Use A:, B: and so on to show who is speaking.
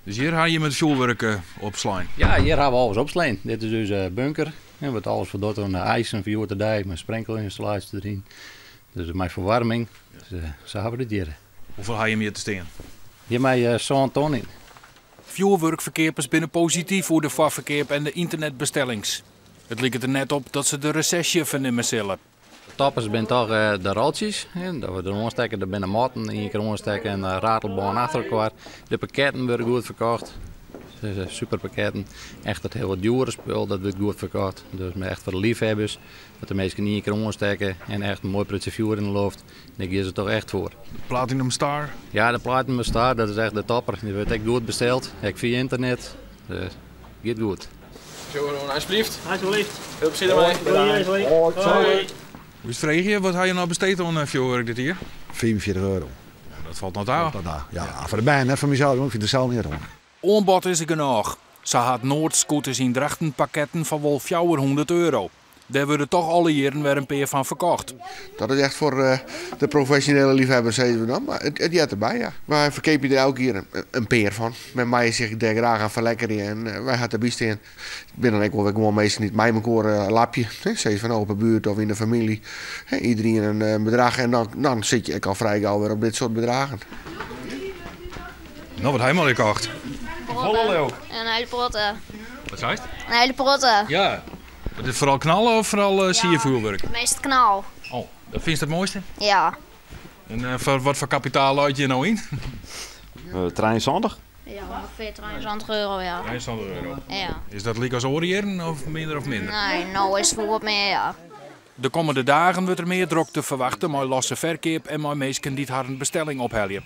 A: Dus hier ga je met vuurwerk opslaan?
B: Ja, hier hebben we alles opslaan. Dit is dus een bunker. Er wordt alles verdord aan ijs en vuur te dijk met sprenkelinstallaties erin. Dus mijn verwarming. Dus, zo hebben we dit hier.
A: Hoeveel ga je meer te staan?
B: Hier met zo'n ton in.
A: Vuurwerkverkeerders binnen positief voor de varverkeer en de internetbestellings. Het lijkt er net op dat ze de recessie vernemen zullen.
B: De toppers zijn toch de roodjes. Dat we er aansteken, er binnen matten in keer aansteken en de ratelbaan achter elkaar. De pakketten worden goed verkocht. Dus, super pakketten. Echt het hele dure spul, dat wordt goed verkocht. Dus echt voor de liefhebbers. Dat de mensen niet een keer aansteken en echt een mooi prutje vuur in de lucht. Daar gaan ze toch echt voor.
A: Platinum Star?
B: Ja, de Platinum Star, dat is echt de topper. Die wordt echt goed besteld. Ik via internet. Dus gaat goed.
C: Zo, alsjeblieft.
D: Alsjeblieft.
C: Veel plezier ermee.
D: Hoi.
A: Hoe vraag je, wat ga je nou besteed aan vuurwerk dit hier?
E: €44.
A: Ja, dat valt nog daar.
E: Ja, voor de band, net voor mezelf, ik vind het zelf niet rond.
A: Aanbod is er genoeg. Ze had Noordscooters in Drachten pakketten van wel €400. Daar worden toch alle jaren weer een paar van verkocht.
F: Dat is echt voor de professionele liefhebbers, zeggen we dan. Maar het zit erbij, ja. Wij verkepen er elke keer een peer van. Met mij zeg ik daar graag aan verlekkeren en wij gaan erbij staan. Ik ben dan ook wel meestal niet mij een lapje. Zeg van op een buurt of in de familie. Iedereen een bedrag en dan zit je al vrij gauw weer op dit soort bedragen.
A: Nou, wat hij maar gekocht.
D: Volle leuk.
G: Een hele protte.
A: Wat zei je?
G: Een hele protte.
A: Ja. Is het vooral knallen of vooral zie je vuurwerk?
G: Het meeste knal.
A: Oh, dat vind je het mooiste?
G: Ja.
A: En wat voor kapitaal luid je nou in?
E: Treinzondag?
G: Ja, ongeveer €23, ja.
A: €100.
G: Ja.
A: Is dat liek als oorjaren of minder?
G: Nee, nou is het voor wat meer, ja.
A: De komende dagen wordt er meer druk te verwachten met losse verkeer en met mensen die het haar een bestelling ophellen.